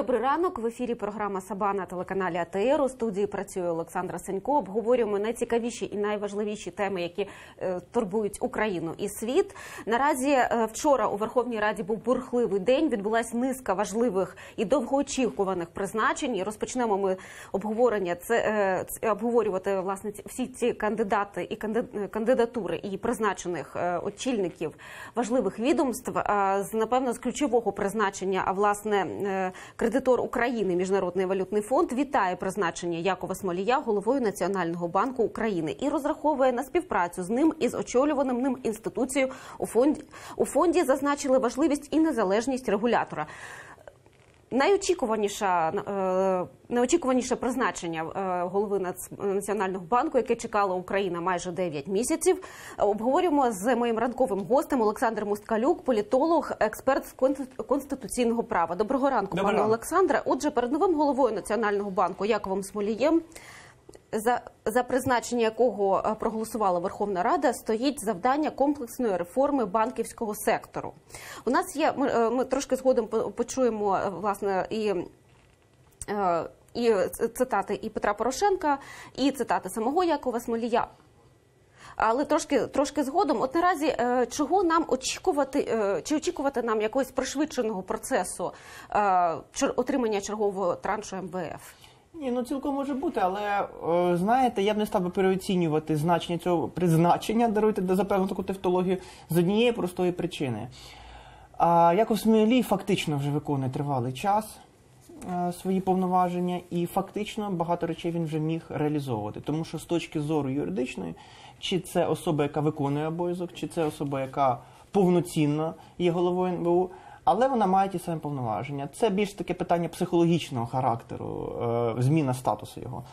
Добрий ранок. В ефірі програма «Саба» на телеканалі АТР. У студії працює Олександра Сенько. Обговорюємо найцікавіші і найважливіші теми, які турбують Україну і світ. Наразі вчора у Верховній Раді був бурхливий день. Відбулася низка важливих і довгоочікуваних призначень. І розпочнемо ми обговорювати власне всі ці кандидати і кандидатури і призначених очільників важливих відомств. Напевно, з ключового призначення, а власне кредитор України, Міжнародний валютний фонд, вітає призначення Якова Смолія головою Національного банку України і розраховує на співпрацю з ним і з очолюваним ним інституцією. У фонді зазначили важливість і незалежність регулятора. Найочікуваніше призначення голови Національного банку, яке чекала Україна майже 9 місяців. Обговорюємо з моїм ранковим гостем Олександр Мусткалюк, політолог, експерт з конституційного права. Доброго ранку, пане Олександре. Отже, перед новим головою Національного банку Яковом Смолієм, за призначення якого проголосувала Верховна Рада, стоїть завдання комплексної реформи банківського сектору. У нас є, ми трошки згодом почуємо, власне, і цитати і Петра Порошенка, і цитати самого Якова Смолія. Але трошки згодом. От наразі, чого нам очікувати, чи очікувати нам якогось пришвидшеного процесу отримання чергового траншу МВФ? Ні, ну цілком може бути, але, знаєте, я б не став би переоцінювати значення цього призначення, даруйте за певну таку тавтологію, з однієї простої причини. Яков Смолій фактично вже виконує тривалий час свої повноваження, і фактично багато речей він вже міг реалізовувати. Тому що з точки зору юридичної, чи це особа, яка виконує обов'язок, чи це особа, яка повноцінно є головою НБУ, але вона має ті самі повноваження. Це більш таке питання психологічного характеру, зміна статусу його.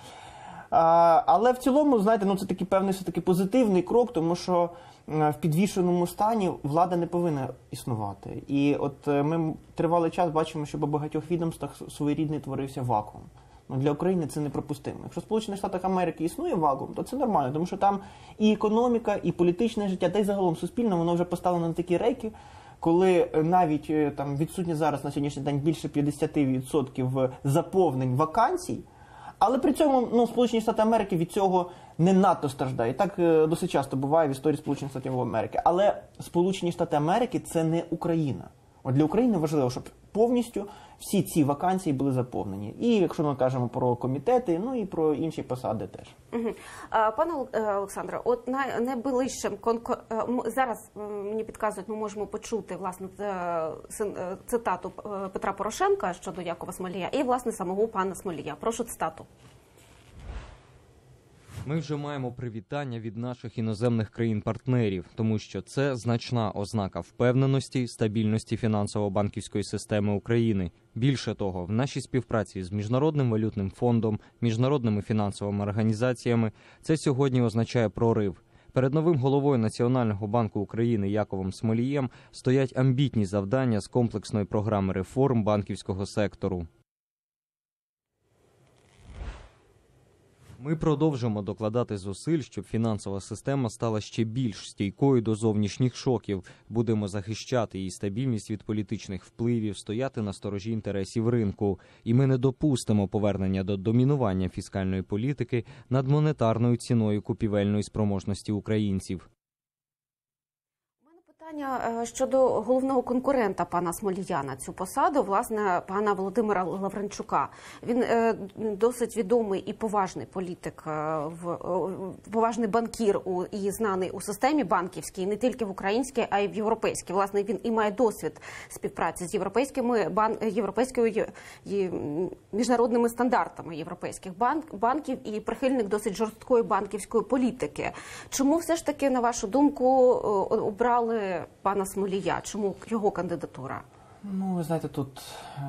Але в цілому, знаєте, ну це такий певний все-таки позитивний крок, тому що в підвішеному стані влада не повинна існувати. І от ми тривалий час бачимо, що по багатьох відомствах своєрідний творився вакуум. Ну, для України це неприпустимо. Якщо в Сполучених Штатах Америки існує вакуум, то це нормально, тому що там і економіка, і політичне життя, та й загалом суспільне, воно вже поставлено на такі рейки, коли навіть там відсутні зараз на сьогоднішній день більше 50% заповнень вакансій, але при цьому ну, Сполучені Штати Америки від цього не надто страждають. Так досить часто буває в історії Сполучених Штатів Америки. Але Сполучені Штати Америки – це не Україна. От для України важливо, щоб повністю всі ці вакансії були заповнені. І якщо ми кажемо про комітети, ну і про інші посади теж. Пане Олександре, от найближчим зараз мені підказують, ми можемо почути власне цитату Петра Порошенка щодо Якова Смолія і власне самого пана Смолія. Прошу цитату. Ми вже маємо привітання від наших іноземних країн-партнерів, тому що це значна ознака впевненості, стабільності фінансово-банківської системи України. Більше того, в нашій співпраці з Міжнародним валютним фондом, міжнародними фінансовими організаціями це сьогодні означає прорив. Перед новим головою Національного банку України Яковом Смолієм стоять амбітні завдання з комплексної програми реформ банківського сектору. Ми продовжимо докладати зусиль, щоб фінансова система стала ще більш стійкою до зовнішніх шоків. Будемо захищати її стабільність від політичних впливів, стояти на сторожі інтересів ринку. І ми не допустимо повернення до домінування фіскальної політики над монетарною ціною купівельної спроможності українців. Питання щодо головного конкурента пана Смолія на цю посаду, власне, пана Володимира Лавренчука. Він досить відомий і поважний політик, поважний банкір і знаний у системі банківській, не тільки в українській, а й в європейській. Власне, він і має досвід співпраці з європейською міжнародними стандартами європейських банків і прихильник досить жорсткої банківської політики. Чому все ж таки, на вашу думку, обрали пана Смолія? Чому його кандидатура? Ну, ви знаєте, тут,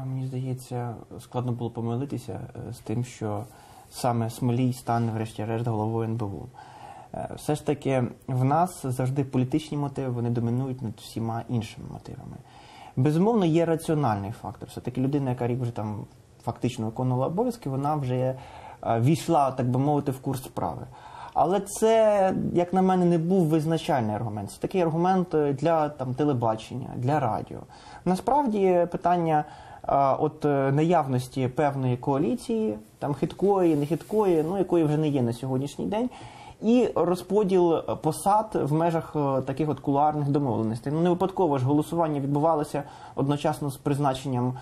мені здається, складно було помилитися з тим, що саме Смолій стане, врешті-решт, головою НБУ. Все ж таки, в нас завжди політичні мотиви, вони домінують над всіма іншими мотивами. Безумовно, є раціональний фактор. Все-таки людина, яка рік вже там фактично виконувала обов'язки, вона вже війшла, так би мовити, в курс справи. Але це, як на мене, не був визначальний аргумент. Це такий аргумент для телебачення, для радіо. Насправді питання наявності певної коаліції, там хиткої, не хиткої, ну якої вже не є на сьогоднішній день, і розподіл посад в межах таких от кулуарних домовленостей. Ну, не випадково ж голосування відбувалося одночасно з призначенням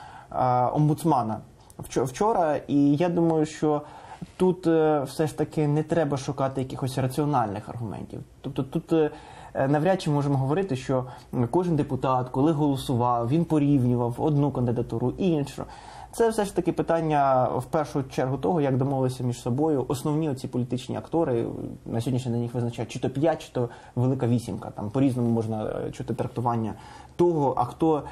омбудсмана вчора, і я думаю, що тут все ж таки не треба шукати якихось раціональних аргументів. Тобто тут навряд чи можемо говорити, що кожен депутат, коли голосував, він порівнював одну кандидатуру і іншу. Це все ж таки питання в першу чергу того, як домовилися між собою основні оці політичні актори. На сьогоднішній день їх визначають чи то 5, чи то велика вісімка. Там по-різному можна чути трактування того, а хто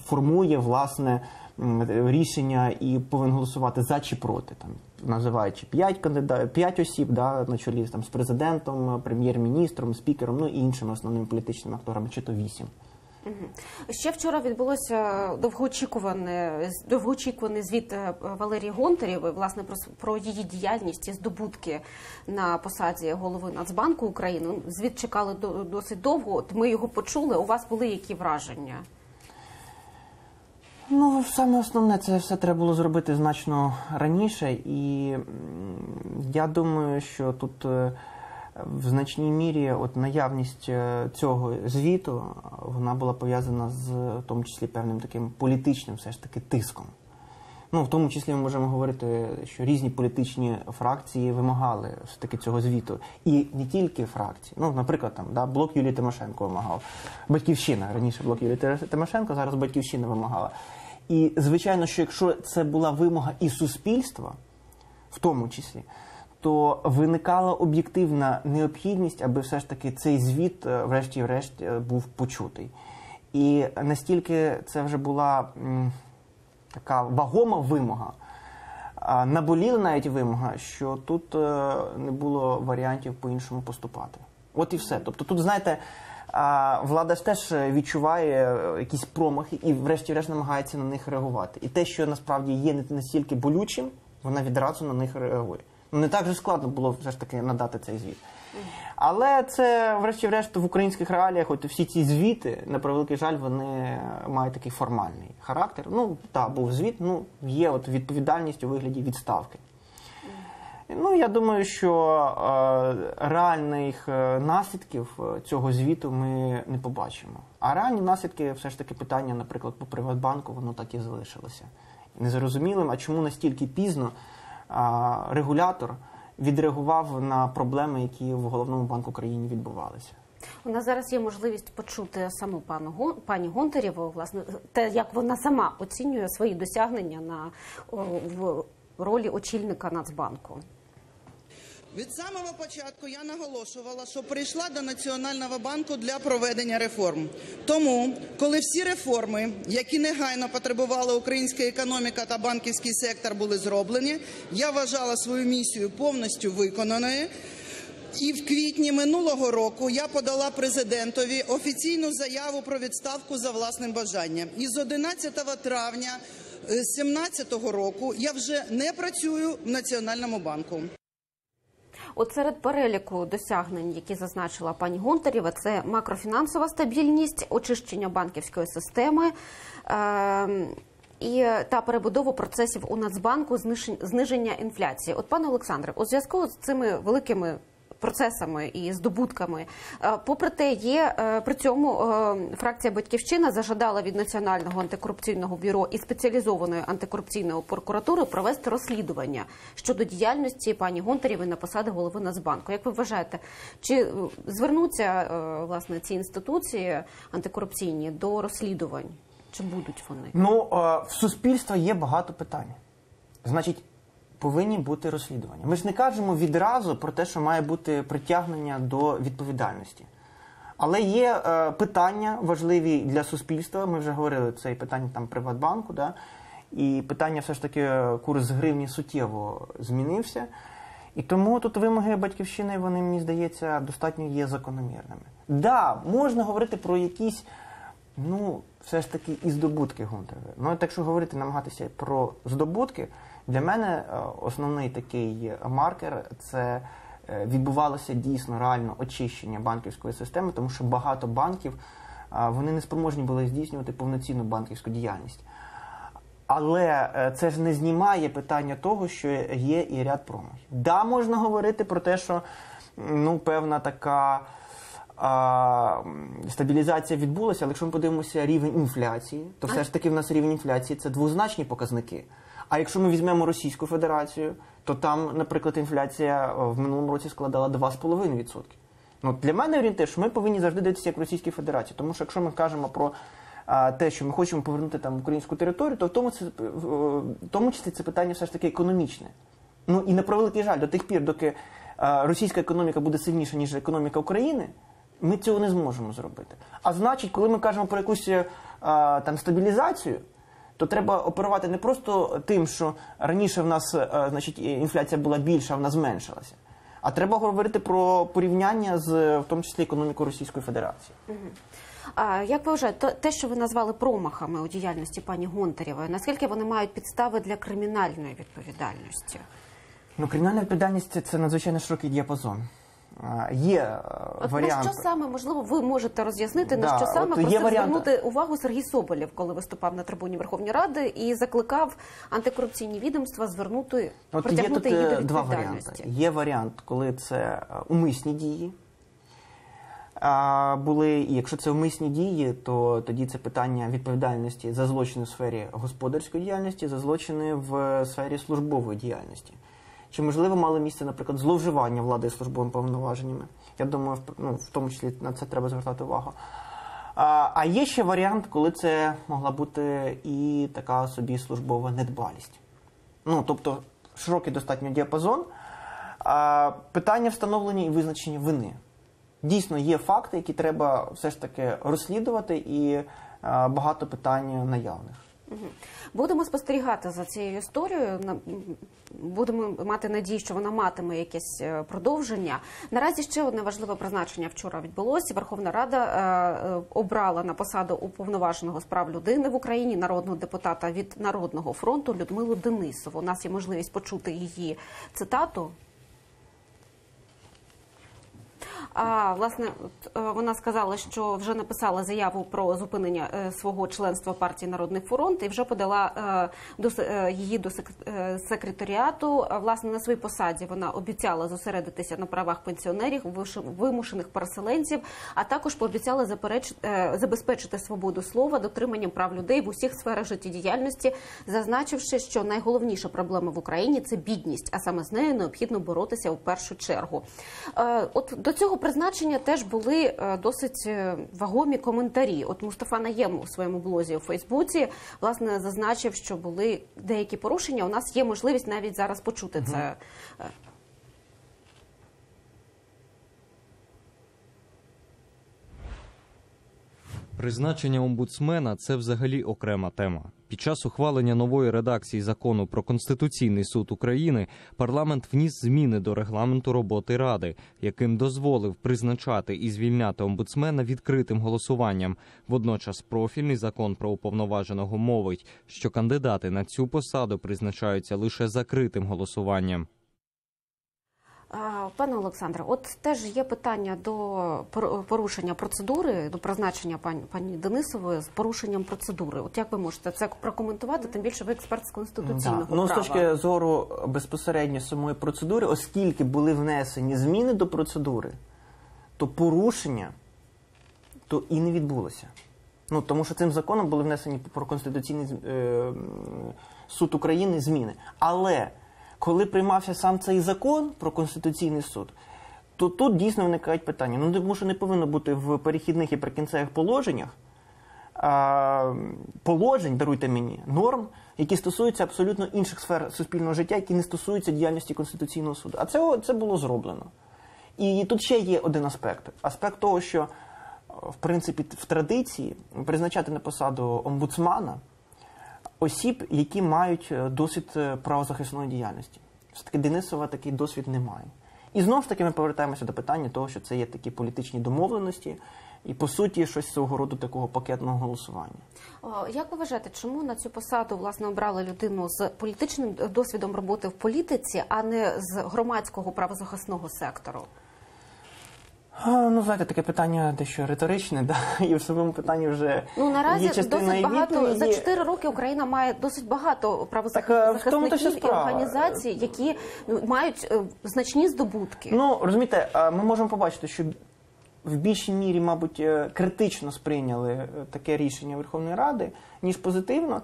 формує, власне, рішення і повинен голосувати за чи проти. Там, називаючи 5 осіб, да, на чолі там, з президентом, прем'єр-міністром, спікером, ну і іншими основними політичними акторами, чи то 8. Ще вчора відбулося довгоочікуваний звіт Валерії Гонтарєвої, власне, про її діяльність і здобутки на посаді голови Нацбанку України. Звіт чекали досить довго, от ми його почули. У вас були які враження? Ну, саме основне, це все треба було зробити значно раніше, і я думаю, що тут в значній мірі от наявність цього звіту, вона була пов'язана з, в тому числі, певним таким політичним все ж таки тиском. Ну, в тому числі ми можемо говорити, що різні політичні фракції вимагали все-таки цього звіту. І не тільки фракції. Ну, наприклад, там, да, блок Юлії Тимошенко вимагав. Батьківщина, раніше блок Юлії Тимошенко, зараз Батьківщина вимагала. І, звичайно, що якщо це була вимога і суспільства, в тому числі, то виникала об'єктивна необхідність, аби все ж таки цей звіт, врешті-решт, був почутий. І настільки це вже була така вагома вимога, наболіла навіть вимога, що тут не було варіантів по-іншому поступати. От і все. Тобто тут, знаєте, влада ж теж відчуває якісь промахи і врешті-решт намагається на них реагувати. І те, що насправді є не настільки болючим, вона відразу на них реагує. Не так же складно було все ж таки надати цей звіт. Але це, врешті-решт, в українських реаліях, от всі ці звіти, на превеликий жаль, вони мають такий формальний характер. Ну, так, був звіт, ну, є от відповідальність у вигляді відставки. Ну, я думаю, що реальних наслідків цього звіту ми не побачимо. А реальні наслідки, все ж таки, питання, наприклад, по Приватбанку, воно так і залишилося незрозумілим. А чому настільки пізно регулятор відреагував на проблеми, які в Головному банку України відбувалися? У нас зараз є можливість почути саму пані Гонтарєву, власне, те, як вона сама оцінює свої досягнення в ролі очільника Нацбанку. Від самого початку я наголошувала, що прийшла до Національного банку для проведення реформ. Тому, коли всі реформи, які негайно потребувала українська економіка та банківський сектор, були зроблені, я вважала свою місію повністю виконаною. І в квітні минулого року я подала президентові офіційну заяву про відставку за власним бажанням. І з 11 травня 2017 року я вже не працюю в Національному банку. От серед переліку досягнень, які зазначила пані Гонтарєва, це макрофінансова стабільність, очищення банківської системи та перебудова процесів у Нацбанку, зниження інфляції. От, пане Олександре, у зв'язку з цими великими процесами і здобутками, попри те, при цьому фракція «Батьківщина» зажадала від Національного антикорупційного бюро і спеціалізованої антикорупційної прокуратури провести розслідування щодо діяльності пані Гонтарєвої на посаді голови Нацбанку. Як ви вважаєте, чи звернуться, власне, ці інституції антикорупційні до розслідувань? Чи будуть вони? Ну, в суспільства є багато питань. Значить, повинні бути розслідування. Ми ж не кажемо відразу про те, що має бути притягнення до відповідальності. Але є питання важливі для суспільства. Ми вже говорили, це і питання там Приватбанку, да? І питання все ж таки курс гривні суттєво змінився. І тому тут вимоги Батьківщини, вони, мені здається, достатньо є закономірними. Да, можна говорити про якісь, ну, все ж таки і здобутки Гонтарєвої. Ну, якщо говорити, намагатися про здобутки, для мене основний такий маркер – це відбувалося дійсно реально очищення банківської системи, тому що багато банків вони не спроможні були здійснювати повноцінну банківську діяльність. Але це ж не знімає питання того, що є і ряд промахів. Да, можна говорити про те, що певна така стабілізація відбулася, але якщо ми подивимося рівень інфляції, то все ж таки в нас рівень інфляції – це двозначні показники. А якщо ми візьмемо Російську Федерацію, то там, наприклад, інфляція в минулому році складала 2,5%. Для мене орієнтир, що ми повинні завжди дивитися як в Російській Федерації. Тому що якщо ми кажемо про те, що ми хочемо повернути там українську територію, то в тому числі це питання все ж таки економічне. І на превеликий жаль, до тих пір, доки російська економіка буде сильніша, ніж економіка України, ми цього не зможемо зробити. А значить, коли ми кажемо про якусь стабілізацію, то треба оперувати не просто тим, що раніше в нас інфляція була більша, а вона зменшилася. А треба говорити про порівняння з, в тому числі, економікою Російської Федерації. Як ви вважаєте, те, що ви назвали промахами у діяльності пані Гонтаревої, наскільки вони мають підстави для кримінальної відповідальності? Кримінальна відповідальність – це надзвичайно широкий діапазон. Є варіант... На що саме, можливо, ви можете роз'яснити, на що саме просив звернути увагу Сергій Соболєв, коли виступав на трибуні Верховної Ради і закликав антикорупційні відомства притягнути її до відповідальності? Два варіанти. Є варіант, коли це умисні дії були, і якщо це умисні дії, то тоді це питання відповідальності за злочини в сфері господарської діяльності, за злочини в сфері службової діяльності. Чи, можливо, мало місце, наприклад, зловживання влади службовими повноваженнями? Я думаю, в тому числі на це треба звертати увагу. А є ще варіант, коли це могла бути і така собі службова недбалість. Тобто, широкий достатньо діапазон. Питання встановлення і визначення вини. Дійсно, є факти, які треба все ж таки розслідувати, і багато питань наявних. Будемо спостерігати за цією історією, будемо мати надію, що вона матиме якесь продовження. Наразі ще одне важливе призначення вчора відбулося. Верховна Рада обрала на посаду уповноваженого з прав людини в Україні народного депутата від Народного фронту Людмилу Денисову. У нас є можливість почути її цитату. Власне, вона сказала, що вже написала заяву про зупинення свого членства партії «Народний фронт» і вже подала її до секретаріату. Власне, на своїй посаді вона обіцяла зосередитися на правах пенсіонерів, вимушених переселенців, а також пообіцяла забезпечити свободу слова, дотриманням прав людей в усіх сферах життєдіяльності, зазначивши, що найголовніша проблема в Україні – це бідність, а саме з нею необхідно боротися в першу чергу. От до цього призначення теж були досить вагомі коментарі. От Мустафа Наєм у своєму блозі у Фейсбуці, власне, зазначив, що були деякі порушення. У нас є можливість навіть зараз почути це. Призначення омбудсмена – це взагалі окрема тема. Під час ухвалення нової редакції закону про Конституційний суд України парламент вніс зміни до регламенту роботи Ради, яким дозволив призначати і звільняти омбудсмена відкритим голосуванням. Водночас профільний закон про уповноваженого мовить, що кандидати на цю посаду призначаються лише закритим голосуванням. Пане Олександре, от теж є питання до порушення процедури, до призначення пані Денисової з порушенням процедури. От як ви можете це прокоментувати, тим більше ви експерт з конституційного права? З точки зору безпосередньо самої процедури, оскільки були внесені зміни до процедури, то порушення то і не відбулося. Тому що цим законом були внесені про Конституційний суд України зміни. Але коли приймався сам цей закон про Конституційний суд, то тут дійсно виникають питання. Тому що не повинно бути в перехідних і прикінцевих положеннях даруйте мені, норм, які стосуються абсолютно інших сфер суспільного життя, які не стосуються діяльності Конституційного суду. А це було зроблено. І тут ще є один аспект. Аспект того, що, в принципі, в традиції призначати на посаду омбудсмана осіб, які мають досвід правозахисної діяльності. Все-таки Денисова такий досвід не має. І знову ж таки ми повертаємося до питання того, що це є такі політичні домовленості і, по суті, щось свого роду такого пакетного голосування. Як ви вважаєте, чому на цю посаду, власне, обрали людину з політичним досвідом роботи в політиці, а не з громадського правозахисного сектору? Ну, знаєте, таке питання дещо риторичне, да? І в самому питанні вже наразі є частина досить і багато, відповіді. за 4 роки Україна має досить багато в тому то правозахисників і справа. організацій, які мають значні здобутки. Ну, розумієте, ми можемо побачити, що в більшій мірі, мабуть, критично сприйняли таке рішення Верховної Ради, ніж позитивно.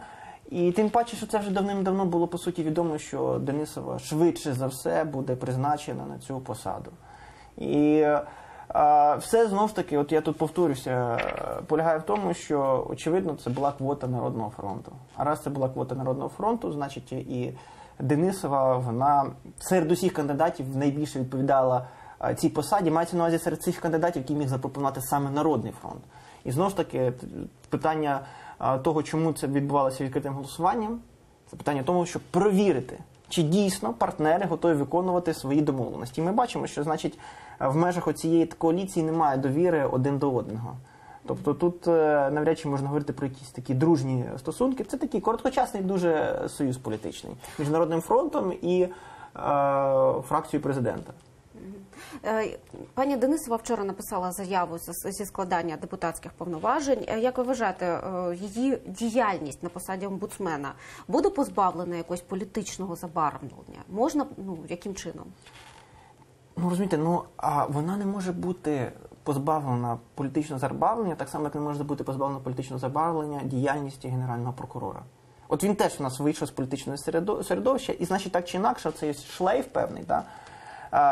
І тим паче, що це вже давним-давно було, по суті, відомо, що Денисова швидше за все буде призначена на цю посаду. І все, знову ж таки, от я тут повторюся, полягає в тому, що, очевидно, це була квота Народного фронту. А раз це була квота Народного фронту, значить і Денисова, вона серед усіх кандидатів найбільше відповідала цій посаді. Мається на увазі серед цих кандидатів, які міг запропонувати саме Народний фронт. І знову ж таки, питання того, чому це відбувалося відкритим голосуванням, це питання того, щоб перевірити, чи дійсно партнери готові виконувати свої домовленості. І ми бачимо, що, значить, в межах оцієї коаліції немає довіри один до одного. Тобто тут навряд чи можна говорити про якісь такі дружні стосунки. Це такий короткочасний дуже союз політичний між Народним фронтом і фракцією президента. Пані Денисова вчора написала заяву зі складання депутатських повноважень. Як ви вважаєте, її діяльність на посаді омбудсмена буде позбавлена якогось політичного забарвлення? Можна, яким чином? Ну, розумієте, вона не може бути позбавлена політичного забарвлення, так само, як не може бути позбавлена політичного забарвлення діяльності Генерального прокурора. От він теж у нас вийшов з політичного середовища, і, значить, так чи інакше, цей шлейф певний, да?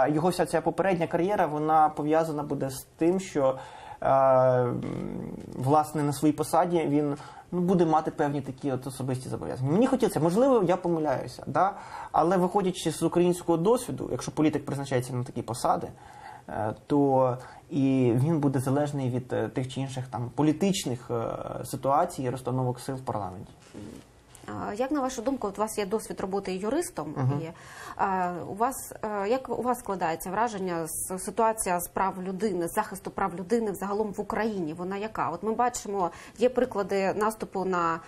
Його вся ця попередня кар'єра, вона пов'язана буде з тим, що, власне, на своїй посаді він буде мати певні такі от особисті зобов'язання. Мені хотілося, можливо, я помиляюся, да? Але виходячи з українського досвіду, якщо політик призначається на такі посади, то і він буде залежний від тих чи інших там політичних ситуацій і розстановок сил в парламенті. Як, на вашу думку, у вас є досвід роботи юристом, як у вас складається враження, ситуація з прав людини, захисту прав людини взагалом в Україні, вона яка? От ми бачимо, є приклади наступу на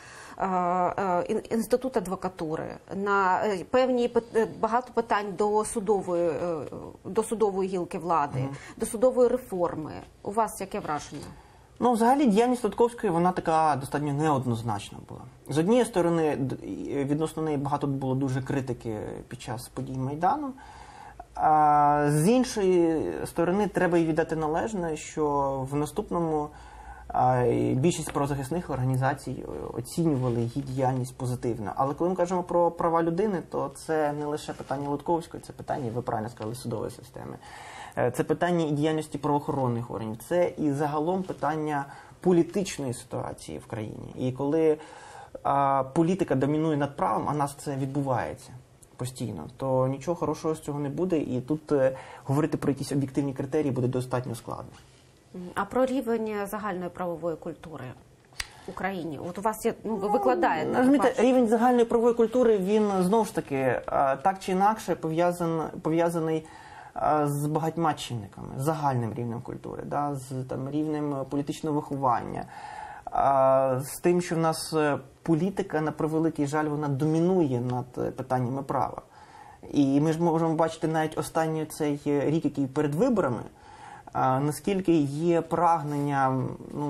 інститут адвокатури, на певні багато питань до судової гілки влади, до судової реформи. У вас яке враження? Ну, взагалі, діяльність Лутковської, вона така достатньо неоднозначна була. З однієї сторони, відносно неї багато було дуже критики під час подій Майдану. А з іншої сторони, треба їй віддати належне, що в наступному більшість правозахисних організацій оцінювали її діяльність позитивно. Але коли ми кажемо про права людини, то це не лише питання Лутковської, це питання, ви правильно сказали, судової системи. Це питання і діяльності правоохоронних органів, це і загалом питання політичної ситуації в країні. І коли політика домінує над правом, а нас це відбувається постійно, то нічого хорошого з цього не буде, і тут говорити про якісь об'єктивні критерії буде достатньо складно. А про рівень загальної правової культури в Україні? От у вас є, ви викладаєте. Розумієте, рівень загальної правової культури, він знову ж таки так чи інакше пов'язаний з багатьма чинниками, з загальним рівнем культури, да, з рівнем політичного виховання, з тим, що в нас політика, на превеликий жаль, вона домінує над питаннями права. І ми ж можемо бачити навіть останній цей рік, який перед виборами, наскільки є прагнення,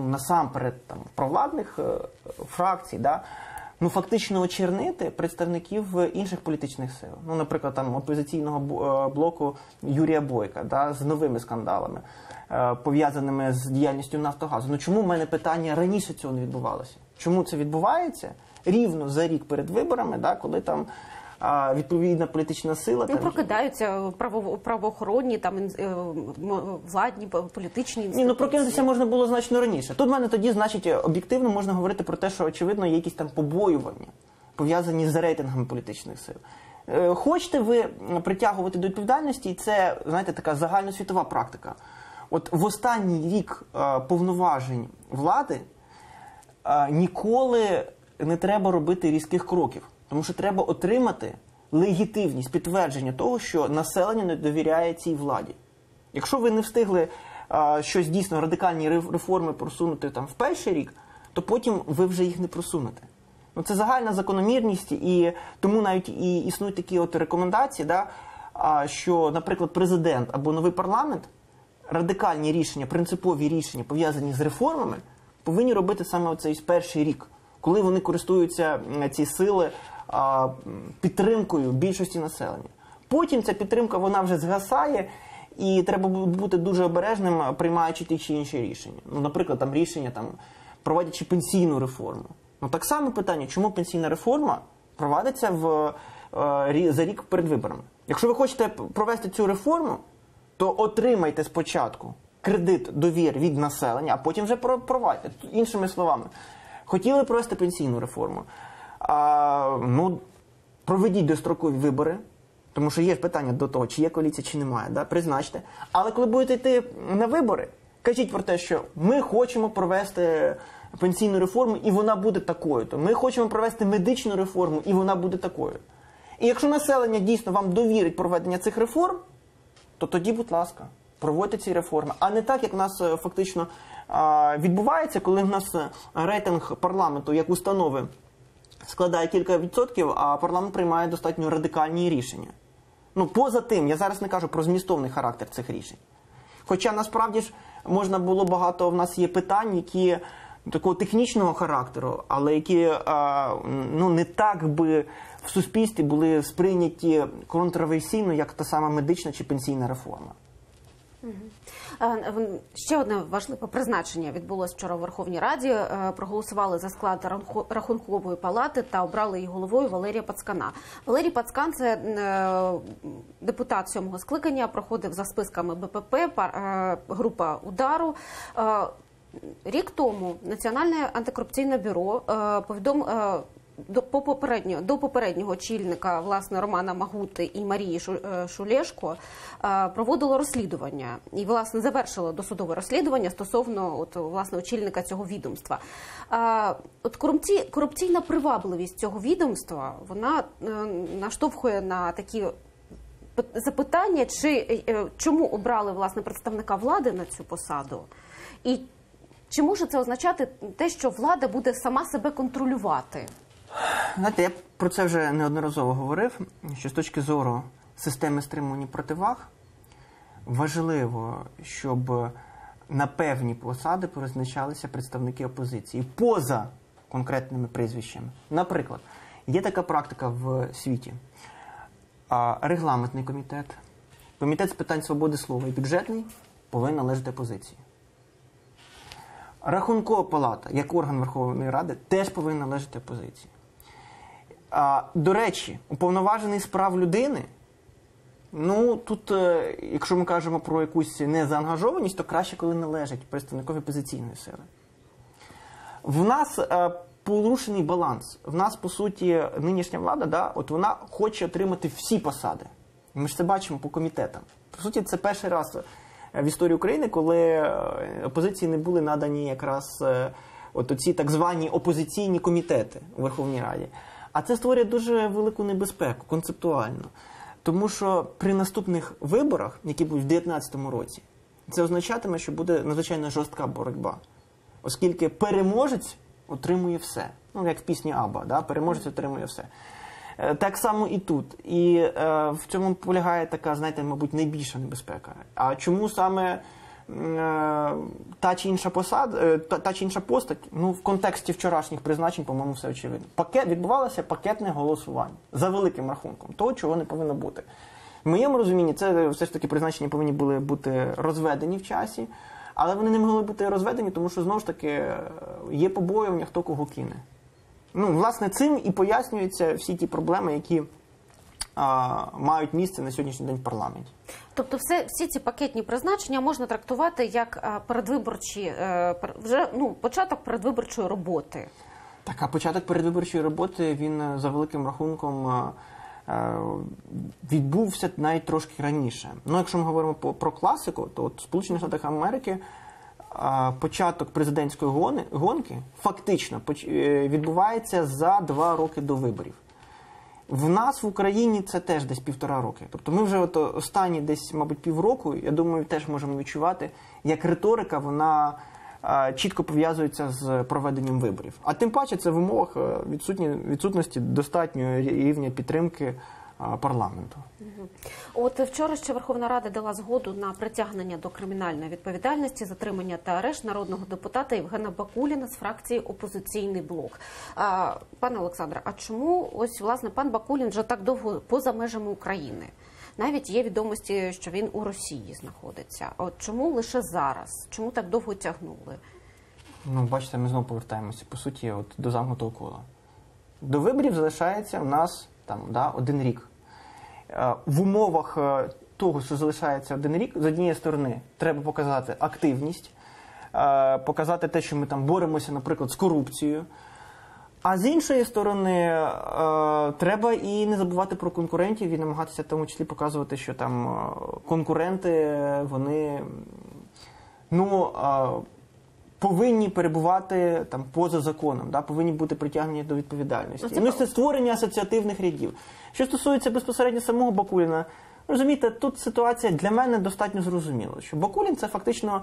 насамперед, провладних фракцій, да, фактично очернити представників інших політичних сил. Наприклад, опозиційного блоку Юрія Бойка, да, з новими скандалами, пов'язаними з діяльністю Нафтогазу. Чому в мене питання раніше цього не відбувалося? Чому це відбувається рівно за рік перед виборами, да, коли там відповідна політична сила... Прокидаються правоохоронні, владні, політичні інституції. Прокинутися можна було значно раніше. Тут в мене тоді, значить, об'єктивно можна говорити про те, що, очевидно, є якісь там побоювання, пов'язані з рейтингами політичних сил. Хочете ви притягувати до відповідальності, і це, знаєте, така загальносвітова практика. От в останній рік повноважень влади ніколи не треба робити різких кроків. Тому що треба отримати легітимність, підтвердження того, що населення не довіряє цій владі. Якщо ви не встигли щось дійсно радикальні реформи просунути в перший рік, то потім ви вже їх не просунете. Це загальна закономірність, і тому навіть і існують такі рекомендації, да, що, наприклад, президент або новий парламент радикальні рішення, принципові рішення, пов'язані з реформами, повинні робити саме оцей перший рік, коли вони користуються, ці сили, підтримкою більшості населення. Потім ця підтримка, вона вже згасає, і треба бути дуже обережним, приймаючи ті чи інші рішення. Ну, наприклад, там рішення, проводячи пенсійну реформу. Ну, так само питання, чому пенсійна реформа проводиться за рік перед виборами. Якщо ви хочете провести цю реформу, то отримайте спочатку кредит довіри від населення, а потім вже провадьте. Іншими словами, хотіли провести пенсійну реформу, проведіть дострокові вибори, тому що є питання до того, чи є коаліція, чи немає, призначте. Але коли будете йти на вибори, кажіть про те, що ми хочемо провести пенсійну реформу, і вона буде такою-то. Ми хочемо провести медичну реформу, і вона буде такою. І якщо населення дійсно вам довірить проведення цих реформ, то тоді, будь ласка, проводьте ці реформи. А не так, як в нас фактично відбувається, коли в нас рейтинг парламенту, як установи, складає кілька відсотків, а парламент приймає достатньо радикальні рішення. Ну, поза тим, я зараз не кажу про змістовний характер цих рішень. Хоча, насправді ж, можна було багато, в нас є питань, які такого технічного характеру, але які не так би в суспільстві були сприйняті контроверсійно, як та сама медична чи пенсійна реформа. Ще одне важливе призначення відбулося вчора в Верховній Раді. Проголосували за склад Рахункової палати та обрали її головою Валерія Пацкана. Валерій Пацкан – це депутат 7-го скликання, проходив за списками БПП, група «Удару». Рік тому Національне антикорупційне бюро до попереднього очільника, власне, Романа Магути і Марії Шулешко проводило розслідування і, власне, завершило досудове розслідування стосовно власне, очільника цього відомства. Корупційна привабливість цього відомства, вона наштовхує на такі запитання, чому обрали, власне, представника влади на цю посаду, і чи може це означати те, що влада буде сама себе контролювати? Знаєте, я про це вже неодноразово говорив, що з точки зору системи стримувань противаг важливо, щоб на певні посади призначалися представники опозиції поза конкретними прізвищами. Наприклад, є така практика в світі. Регламентний комітет, комітет з питань свободи слова і бюджетний повинен належати опозиції. Рахункова палата, як орган Верховної Ради, теж повинна належати опозиції. До речі, уповноважений з прав людини, тут, якщо ми кажемо про якусь незаангажованість, то краще, коли належить представникові опозиційної сили. В нас порушений баланс. В нас, по суті, нинішня влада, вона хоче отримати всі посади. Ми ж це бачимо по комітетам. По суті, це перший раз в історії України, коли опозиції не були надані якраз оці так звані опозиційні комітети у Верховній Раді. А це створює дуже велику небезпеку, концептуально. Тому що при наступних виборах, які будуть в 2019 році, це означатиме, що буде надзвичайно жорстка боротьба. Оскільки переможець отримує все. Як в пісні Абба, переможець отримує все. Так само і тут. І в цьому полягає така, знаєте, мабуть, найбільша небезпека. А чому саме та чи інша постать? В контексті вчорашніх призначень, по-моєму, все очевидно. Відбувалося пакетне голосування за великим рахунком того, чого не повинно бути. В моєму розумінні, це все ж таки призначення повинні були бути розведені в часі, але вони не могли бути розведені, тому що, знову ж таки, є побоювання, хто кого кине. Власне, цим і пояснюються всі ті проблеми, які мають місце на сьогоднішній день в парламенті. Тобто всі ці пакетні призначення можна трактувати як передвиборчі, початок передвиборчої роботи. Так, а початок передвиборчої роботи, він за великим рахунком відбувся навіть трошки раніше. Якщо ми говоримо про класику, то в Сполучених Штатах Америки початок президентської гонки фактично відбувається за 2 роки до виборів. В нас в Україні це теж десь 1,5 роки. Тобто ми вже останні десь, мабуть, півроку, я думаю, теж можемо відчувати, як риторика, вона чітко пов'язується з проведенням виборів. А тим паче це в умовах відсутності достатнього рівня підтримки парламенту. От вчора ще Верховна Рада дала згоду на притягнення до кримінальної відповідальності, затримання та арешт народного депутата Євгена Бакуліна з фракції «Опозиційний блок». Пане Олександре, а чому ось, власне, пан Бакулін вже так довго поза межами України? Навіть є відомості, що він у Росії знаходиться. От чому лише зараз? Чому так довго тягнули? Ну, бачите, ми знову повертаємося, по суті, от, до замкнутого кола. До виборів залишається у нас там, 1 рік. В умовах того, що залишається 1 рік, з однієї сторони, треба показати активність, показати те, що ми там боремося, наприклад, з корупцією. А з іншої сторони, треба і не забувати про конкурентів і намагатися в тому числі показувати, що там конкуренти, вони повинні перебувати там поза законом, повинні бути притягнені до відповідальності. Ну, це створення асоціативних рядів. Що стосується безпосередньо самого Бакуліна, розумієте, тут ситуація для мене достатньо зрозуміла, що Бакулін це фактично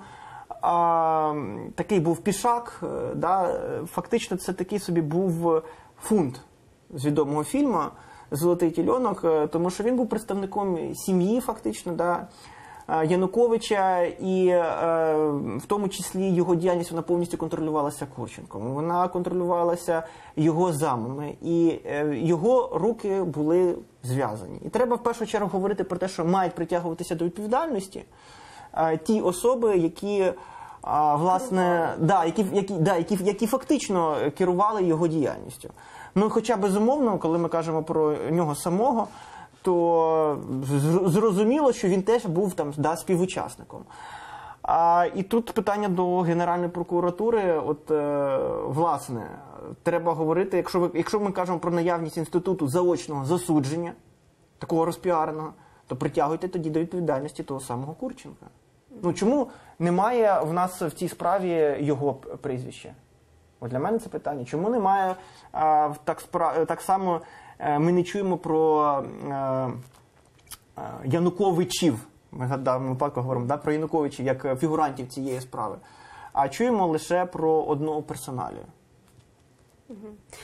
такий був пішак, фактично це такий собі був фунт з відомого фільму «Золотий тільонок», тому що він був представником сім'ї фактично, Януковича, і в тому числі його діяльність вона повністю контролювалася Курченком. Вона контролювалася його замами, і його руки були зв'язані. І треба в першу чергу говорити про те, що мають притягуватися до відповідальності ті особи, які власне, які фактично керували його діяльністю. Ну, хоча, безумовно, коли ми кажемо про нього самого, то зрозуміло, що він теж був там, співучасником. І тут питання до Генеральної прокуратури. От, власне, треба говорити, якщо ми кажемо про наявність інституту заочного засудження, такого розпіареного, то притягуйте тоді до відповідальності того самого Курченка. Ну, чому немає в нас в цій справі його прізвища? От для мене це питання. Чому немає так само ми не чуємо про Януковичів, ми в даному випадку говоримо про Януковичів як фігурантів цієї справи, а чуємо лише про одного персоналію.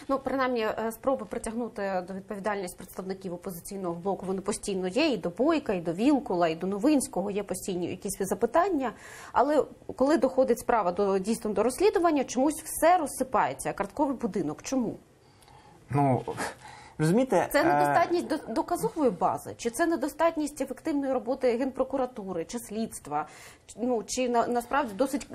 Ну, принаймні, спроби притягнути до відповідальності представників опозиційного блоку, вони постійно є, і до Бойка, і до Вілкула, і до Новинського є постійні якісь запитання, але коли доходить справа дійсно до розслідування, чомусь все розсипається. Картковий будинок. Чому? Ну, розумієте, це недостатність доказової бази? Чи це недостатність ефективної роботи Генпрокуратури, чи слідства? Ну, чи насправді досить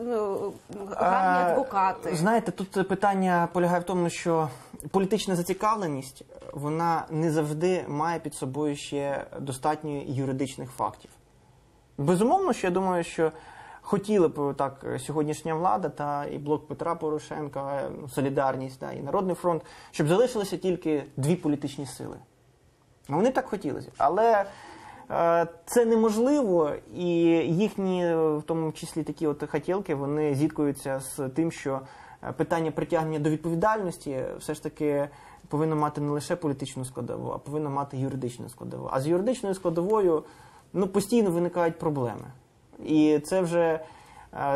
гарні адвокати? Знаєте, тут питання полягає в тому, що політична зацікавленість, вона не завжди має під собою ще достатньо юридичних фактів. Безумовно, що я думаю, що хотіли б так сьогоднішня влада та і блок Петра Порошенка, Солідарність і Народний фронт, щоб залишилися тільки 2 політичні сили. Вони так хотілося. Але це неможливо, і їхні, в тому числі такі от хотілки, вони зіткуються з тим, що питання притягнення до відповідальності все ж таки повинно мати не лише політичну складову, а повинно мати юридичну складову. А з юридичною складовою постійно виникають проблеми. І це вже,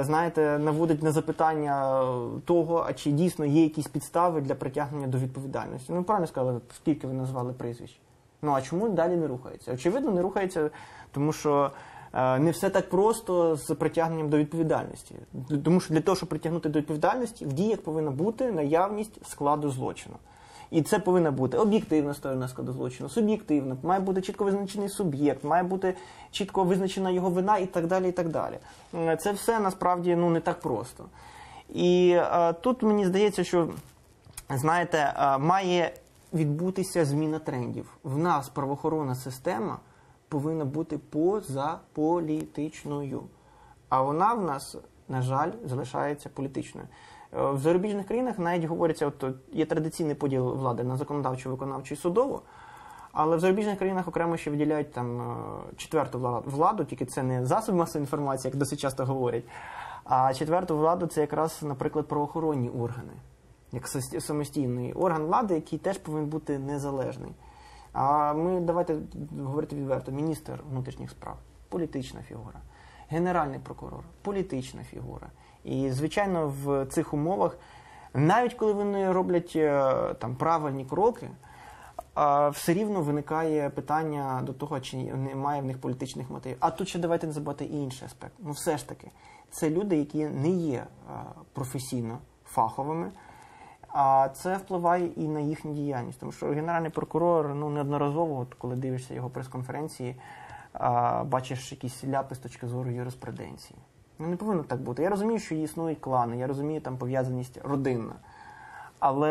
знаєте, наводить на запитання того, а чи дійсно є якісь підстави для притягнення до відповідальності. Ну, правильно сказали, скільки ви назвали прізвищ. Ну, а чому далі не рухається? Очевидно, не рухається, тому що не все так просто з притягненням до відповідальності. Тому що для того, щоб притягнути до відповідальності, в діях повинна бути наявність складу злочину. І це повинна бути об'єктивна сторона складу злочину, суб'єктивна, має бути чітко визначений суб'єкт, має бути чітко визначена його вина і так далі, і так далі. Це все насправді не так просто. І тут мені здається, що, знаєте, має відбутися зміна трендів. В нас правоохоронна система повинна бути позаполітичною. А вона в нас, на жаль, залишається політичною. В зарубіжних країнах навіть говориться, є традиційний поділ влади на законодавчу, виконавчу і судову, але в зарубіжних країнах окремо ще виділяють там 4-ту владу, тільки це не засоби масової інформації, як досить часто говорять, а 4-ту владу це якраз, наприклад, правоохоронні органи, як самостійний орган влади, який теж повинен бути незалежний. А ми, давайте говорити відверто, міністр внутрішніх справ – політична фігура, генеральний прокурор – політична фігура. І, звичайно, в цих умовах, навіть коли вони роблять там правильні кроки, все рівно виникає питання до того, чи немає в них політичних мотивів. А тут ще давайте не забувати і інший аспект. Ну все ж таки, це люди, які не є професійно фаховими, а це впливає і на їхню діяльність. Тому що Генеральний прокурор неодноразово, от, коли дивишся його прес-конференції, бачиш якісь ляпи з точки зору юриспруденції. Не повинно так бути. Я розумію, що існують клани, я розумію там пов'язаність родинна. Але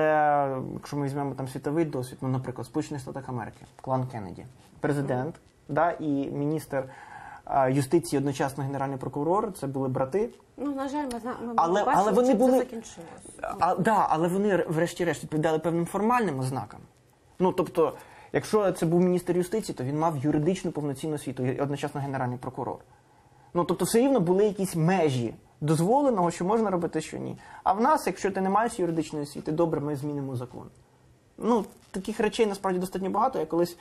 якщо ми візьмемо там світовий досвід, наприклад, в Сполучених Штатах Америки, клан Кеннеді, президент, і міністр юстиції, одночасно генеральний прокурор, це були брати. На жаль, ми але бачили, вони чим були... це закінчилось. Але вони, врешті-решт, відповідали певним формальним ознакам. Тобто, якщо це був міністр юстиції, то він мав юридичну повноцінну освіту, і одночасно генеральний прокурор. Тобто, все рівно були якісь межі дозволеного, що можна робити, що ні. А в нас, якщо ти не маєш юридичної освіти, добре, ми змінимо закон. Таких речей насправді достатньо багато. Я колись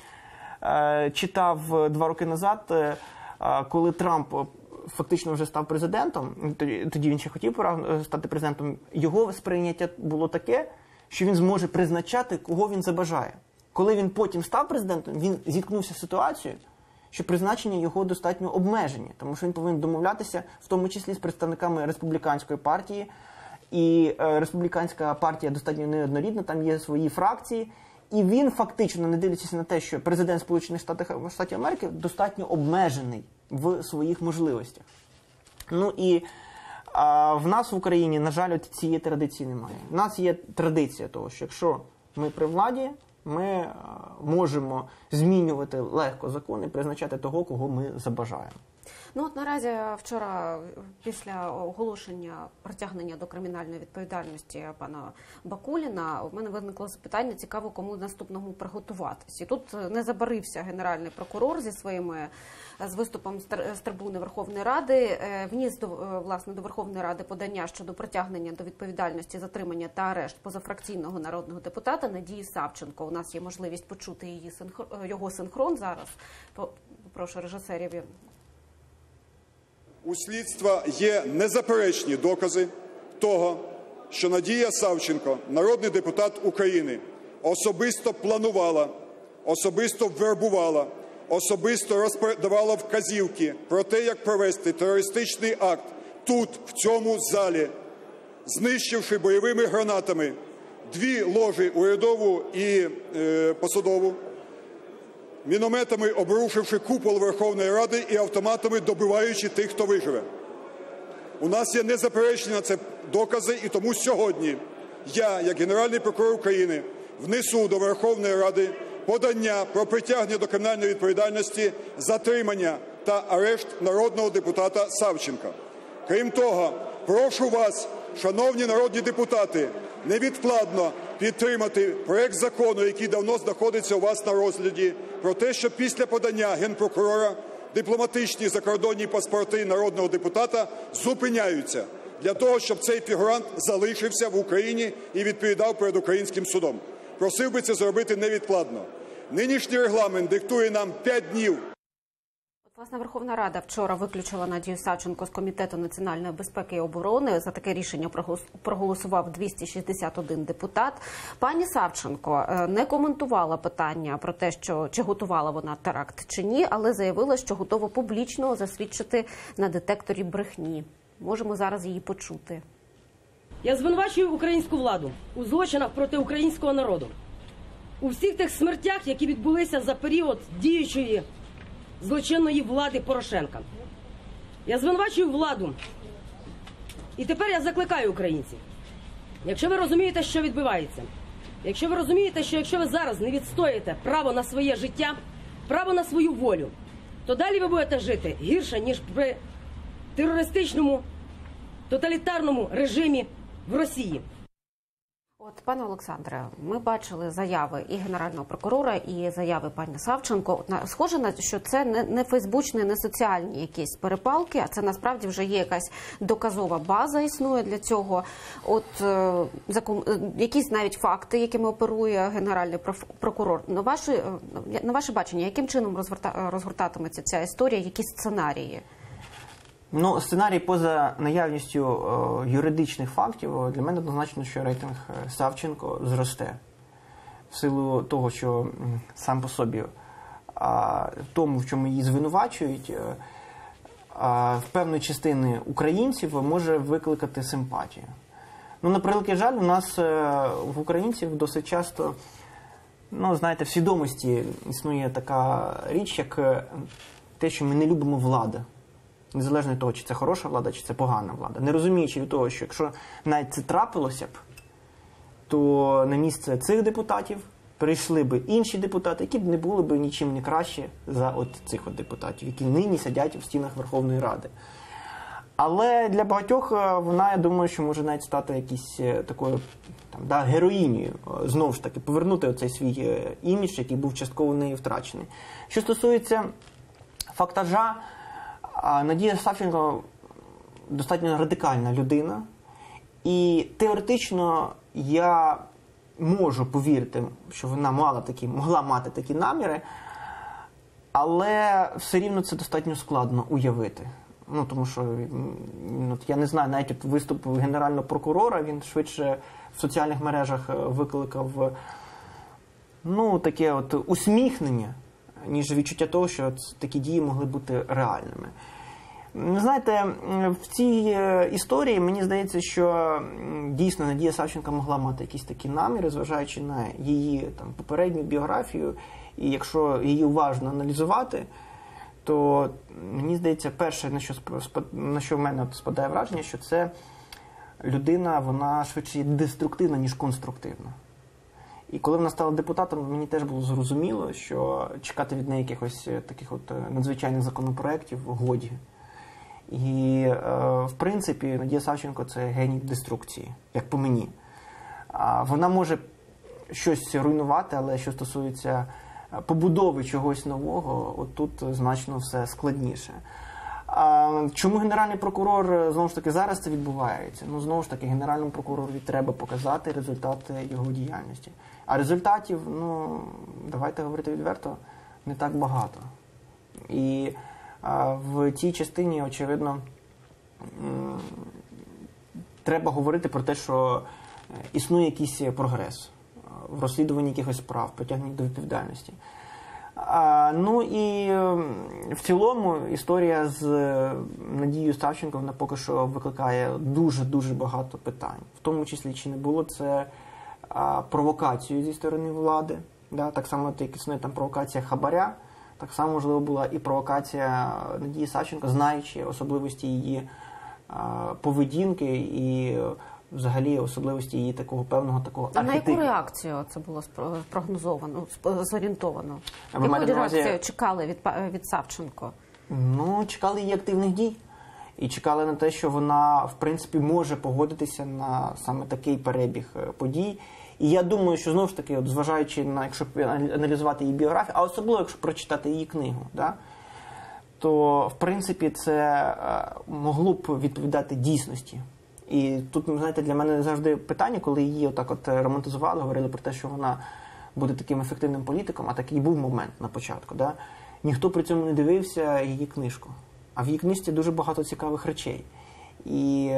читав 2 роки назад, коли Трамп фактично вже став президентом, тоді він ще хотів стати президентом, його сприйняття було таке, що він зможе призначати, кого він забажає. Коли він потім став президентом, він зіткнувся з ситуацією, що призначення його достатньо обмежені, тому що він повинен домовлятися, в тому числі з представниками республіканської партії, і республіканська партія достатньо неоднорідна, там є свої фракції, і він фактично, не дивлячись на те, що президент Сполучених Штатів Америки достатньо обмежений в своїх можливостях. І в нас в Україні, на жаль, цієї традиції немає. У нас є традиція того, що якщо ми при владі, ми можемо змінювати легко закони, призначати того, кого ми забажаємо. Наразі вчора, після оголошення притягнення до кримінальної відповідальності пана Бакуліна, у мене виникло запитання, цікаво, кому наступному приготуватись. І тут не забарився генеральний прокурор з виступом з трибуни Верховної Ради, вніс до Верховної Ради подання щодо притягнення до відповідальності, затримання та арешт позафракційного народного депутата Надії Савченко. У нас є можливість почути його синхрон зараз. Прошу режисерів. У слідства є незаперечні докази того, що Надія Савченко, народний депутат України, особисто планувала, особисто вербувала, особисто давала вказівки про те, як провести терористичний акт тут, в цьому залі, знищивши бойовими гранатами 2 ложі, урядову і посадову, мінометами обрушивши купол Верховної Ради і автоматами добиваючи тих, хто виживе. У нас є незаперечні на це докази, і тому сьогодні я, як Генеральний прокурор України, внесу до Верховної Ради подання про притягнення до кримінальної відповідальності, затримання та арешт народного депутата Савченка. Крім того, прошу вас, шановні народні депутати, невідкладно підтримати проект закону, який давно знаходиться у вас на розгляді, про те, що після подання Генпрокурора дипломатичні закордонні паспорти народного депутата зупиняються для того, щоб цей фігурант залишився в Україні і відповідав перед українським судом. Просив би це зробити невідкладно. Нинішній регламент диктує нам 5 днів. Власне, Верховна Рада вчора виключила Надію Савченко з Комітету національної безпеки і оборони. За таке рішення проголосував 261 депутат. Пані Савченко не коментувала питання про те, чи готувала вона теракт чи ні, але заявила, що готова публічно засвідчити на детекторі брехні. Можемо зараз її почути. Я звинувачую українську владу у злочинах проти українського народу. У всіх тих смертях, які відбулися за період діючої злочинної влади Порошенка. Я звинувачую владу. І тепер я закликаю українців. Якщо ви розумієте, що відбувається, якщо ви розумієте, що якщо ви зараз не відстоїте право на своє життя, право на свою волю, то далі ви будете жити гірше, ніж при терористичному, тоталітарному режимі в Росії. Пане Олександре, ми бачили заяви і Генерального прокурора, і заяви пані Савченко. Схоже на що це не фейсбучні, не соціальні якісь перепалки, а це насправді вже є якась доказова база існує для цього. Якісь навіть факти, якими оперує Генеральний прокурор. На ваше бачення, яким чином розгортатиметься ця історія, які сценарії? Сценарій поза наявністю юридичних фактів, для мене однозначно, що рейтинг Савченко зросте. в силу того, що сам по собі в тому, в чому її звинувачують, в певної частини українців може викликати симпатію. Ну, на превеликий жаль, у нас в українців досить часто, ну, знаєте, в свідомості існує така річ, як те, що ми не любимо владу. Незалежно від того, чи це хороша влада, чи це погана влада. Не розуміючи від того, що якщо навіть це трапилося б, то на місце цих депутатів прийшли б інші депутати, які б не були б нічим не краще за от цих от депутатів, які нині сидять в стінах Верховної Ради. Але для багатьох вона, я думаю, що може навіть стати якісь такою героїнею, знову ж таки, повернути оцей свій імідж, який був частково в неї втрачений. Що стосується фактажа, Надія Савченко достатньо радикальна людина, і теоретично я можу повірити, що вона могла мати такі наміри, але все рівно це достатньо складно уявити. Ну, тому що, я не знаю, навіть виступ генерального прокурора, він швидше в соціальних мережах викликав, таке от усміхнення, ніж відчуття того, що такі дії могли бути реальними. Знаєте, в цій історії мені здається, що дійсно Надія Савченко могла мати якісь такі наміри, зважаючи на її попередню біографію, і якщо її уважно аналізувати, то мені здається, перше, на що в мене спадає враження, що це людина, вона швидше деструктивна, ніж конструктивна. І коли вона стала депутатом, мені теж було зрозуміло, що чекати від неї якихось таких от надзвичайних законопроєктів годі. І, в принципі, Надія Савченко – це геній деструкції, як по мені. Вона може щось руйнувати, але що стосується побудови чогось нового, от тут значно все складніше. Чому Генеральний прокурор, знову ж таки, зараз це відбувається? Ну, знову ж таки, Генеральному прокуророві треба показати результати його діяльності. А результатів, давайте говорити відверто, не так багато. І в тій частині, очевидно, треба говорити про те, що існує якийсь прогрес в розслідуванні якихось справ, притягненні до відповідальності. І в цілому історія з Надією Савченко, вона поки що викликає дуже-дуже багато питань. В тому числі, чи не було це провокацією зі сторони влади, так само, як існує там провокація хабаря, так само, можливо, була і провокація Надії Савченко, знаючи особливості її поведінки і взагалі особливості її такого певного архетипу. На яку реакцію це було спрогнозовано, зорієнтовано? Яку реакцію чекали від Савченко? Чекали її активних дій. І чекали на те, що вона, в принципі, може погодитися на саме такий перебіг подій. І я думаю, що, знову ж таки, зважаючи на, якщо аналізувати її біографію, а особливо, якщо прочитати її книгу, то, в принципі, це могло б відповідати дійсності. І тут, знаєте, для мене завжди питання, коли її отак романтизували, говорили про те, що вона буде таким ефективним політиком, а такий був момент на початку. Ніхто при цьому не дивився її книжку. А в її книжці дуже багато цікавих речей. І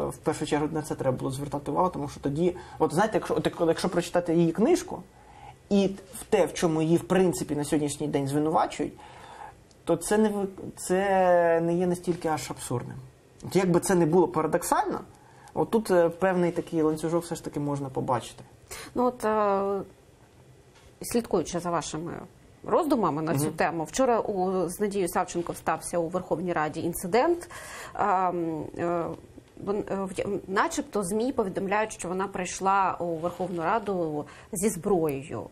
в першу чергу на це треба було звертати увагу, тому що тоді, знаєте, якщо прочитати її книжку, і в те, в чому її, в принципі, на сьогоднішній день звинувачують, то це не є настільки аж абсурдним. Як би це не було парадоксально, тут певний такий ланцюжок все ж таки можна побачити. Слідкуючи за вашими роздумами на цю тему, вчора з Надією Савченко стався у Верховній Раді інцидент. Начебто ЗМІ повідомляють, що вона прийшла у Верховну Раду зі зброєю.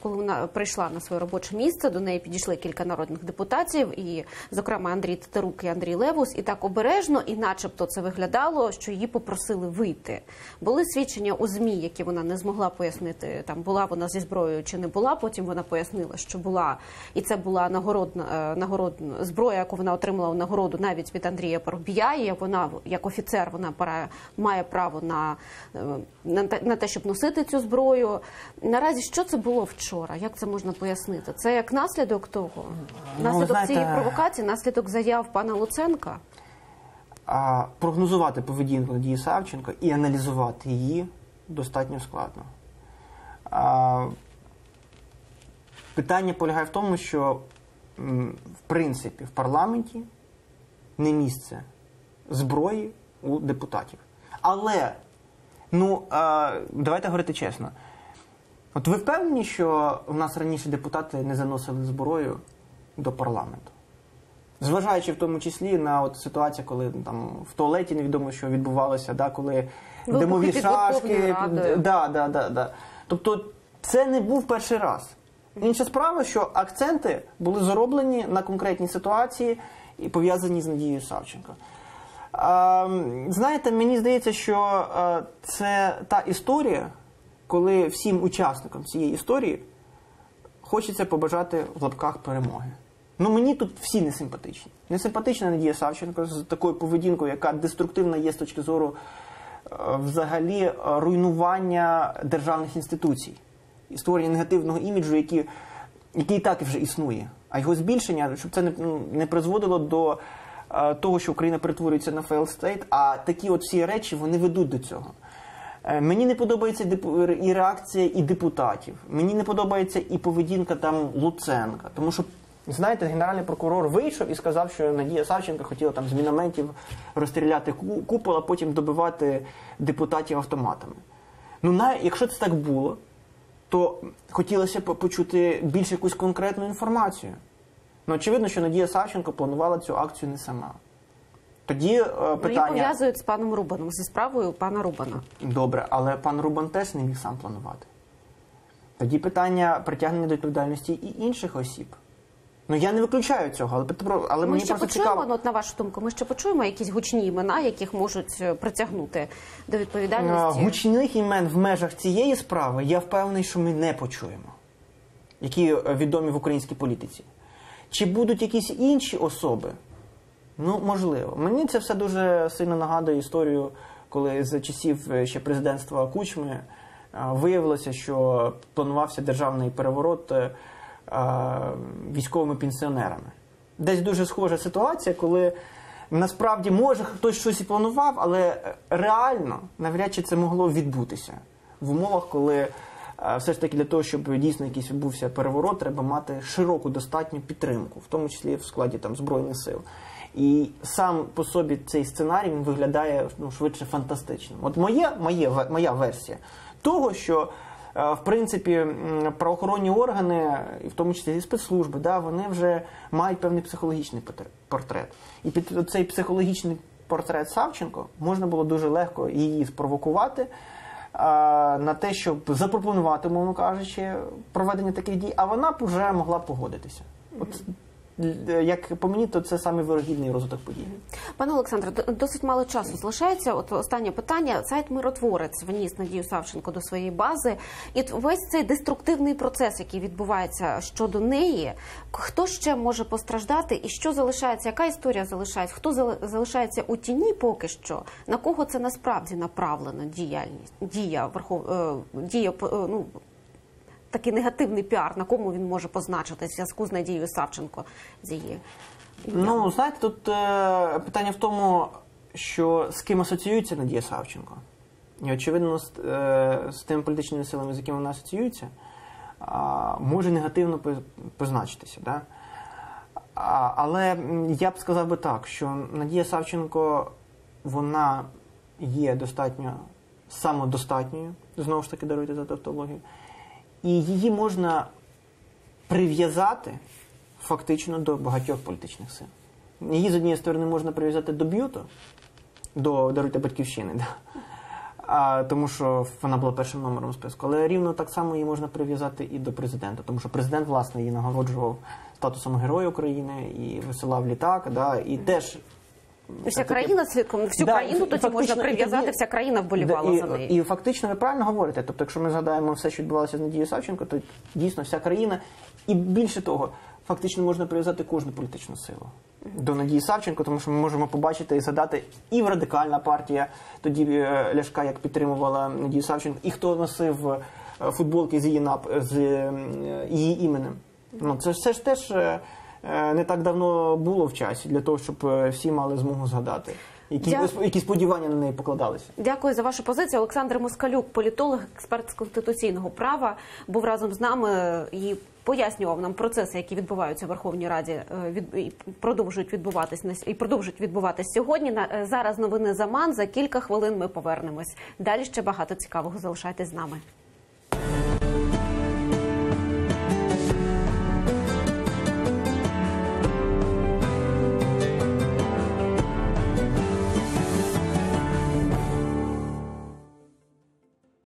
Коли вона прийшла на своє робоче місце, до неї підійшли кілька народних депутатів, і, зокрема, Андрій Тетерук і Андрій Левус, і так обережно, і начебто це виглядало, що її попросили вийти. Були свідчення у ЗМІ, які вона не змогла пояснити, була вона зі зброєю чи не була, потім вона пояснила, що була, і це була нагородна зброя, яку вона отримала у нагороду навіть від Андрія Парубія, і вона, як офіцер, вона має право на те, щоб носити цю зброю. Наразі, що це було вчора? Як це можна пояснити? Це як наслідок того? Наслідок цієї провокації? Наслідок заяв пана Луценка? Прогнозувати поведінку Надії Савченко і аналізувати її достатньо складно. Питання полягає в тому, що в принципі в парламенті не місце зброї у депутатів. Але, давайте говорити чесно. От ви впевнені, що в нас раніше депутати не заносили зброю до парламенту? Зважаючи в тому числі на от ситуацію, коли там в туалеті невідомо, що відбувалося, да, коли димові шашки. Тобто це не був перший раз. Інша справа, що акценти були зроблені на конкретній ситуації і пов'язані з Надією Савченко. Знаєте, мені здається, що це та історія, коли всім учасникам цієї історії хочеться побажати в лапках перемоги. Мені тут всі не симпатичні. Не симпатична Надія Савченко з такою поведінкою, яка деструктивна є з точки зору взагалі руйнування державних інституцій. І створення негативного іміджу, який і так вже існує. А його збільшення, щоб це не призводило до того, що Україна перетворюється на failed state, а такі от всі речі, вони ведуть до цього. Мені не подобається і реакція і депутатів. Мені не подобається і поведінка там Луценка. Тому що, знаєте, генеральний прокурор вийшов і сказав, що Надія Савченко хотіла там з мінометів розстріляти купол, а потім добивати депутатів автоматами. Якщо це так було, то хотілося б почути більш якусь конкретну інформацію. Очевидно, що Надія Савченко планувала цю акцію не сама. Тоді питання... Її пов'язують з паном Рубаном, зі справою пана Рубана. Добре, але пан Рубан теж не міг сам планувати. Тоді питання притягнення до відповідальності і інших осіб. Я не виключаю цього, але мені просто цікаво. На вашу думку, ми ще почуємо якісь гучні імена, яких можуть притягнути до відповідальності? Гучних імен в межах цієї справи, я впевнений, що ми не почуємо, які відомі в українській політиці. Чи будуть якісь інші особи? Можливо. Мені це все дуже сильно нагадує історію, коли за часів ще президентства Кучми виявилося, що планувався державний переворот військовими пенсіонерами. Десь дуже схожа ситуація, коли насправді, може, хтось щось і планував, але реально навряд чи це могло відбутися. В умовах, коли все ж таки для того, щоб дійсно якийсь відбувся переворот, треба мати широку достатню підтримку, в тому числі в складі Збройних сил. І сам по собі цей сценарій він виглядає швидше фантастичним. От моя версія того, що в принципі правоохоронні органи, і в тому числі і спецслужби, вони вже мають певний психологічний портрет. І під цей психологічний портрет Савченко можна було дуже легко її спровокувати на те, щоб запропонувати, мовно кажучи, проведення таких дій, а вона б вже могла погодитися. От, як по мені, то це саме вирогідний розвиток подій. Пане Олександре, досить мало часу залишається. От останнє питання. Сайт «Миротворець» вніс Надію Савченко до своєї бази. І весь цей деструктивний процес, який відбувається щодо неї, хто ще може постраждати і що залишається, яка історія залишається, хто залишається у тіні поки що, на кого це насправді направлено такий негативний піар, на кому він може позначити в зв'язку з Надією Савченко? Знаєте, тут питання в тому, що з ким асоціюється Надія Савченко. І, очевидно, з тими політичними силами, з якими вона асоціюється, може негативно позначитися. Да? Але я б сказав би так, що Надія Савченко, вона є достатньо самодостатньою, знову ж таки, даруйте за тавтологію, і її можна прив'язати фактично до багатьох політичних сил. Її, з однієї сторони, можна прив'язати до Б'юто, до, даруйте, Батьківщини, тому що вона була першим номером списку, але рівно так само її можна прив'язати і до президента, тому що президент, власне, її нагороджував статусом Героя України і висилав літак, і теж... Всю країну тоді можна прив'язати, вся країна вболівала за нею. І фактично ви правильно говорите. Тобто, якщо ми згадаємо все, що відбувалося з Надією Савченко, то дійсно вся країна, і більше того, фактично можна прив'язати кожну політичну силу до Надії Савченко, тому що ми можемо побачити і згадати і в Радикальна партія, тоді Ляшка, як підтримувала Надію Савченко, і хто носив футболки з її іменем. Це все ж теж не так давно було в часі, для того, щоб всі мали змогу згадати. які сподівання на неї покладалися. Дякую за вашу позицію. Олександр Москалюк, політолог, експерт з конституційного права, був разом з нами і пояснював нам процеси, які відбуваються в Верховній Раді, і продовжують відбуватись сьогодні. Зараз новини за МАН. За кілька хвилин ми повернемось. Далі ще багато цікавого. Залишайтесь з нами.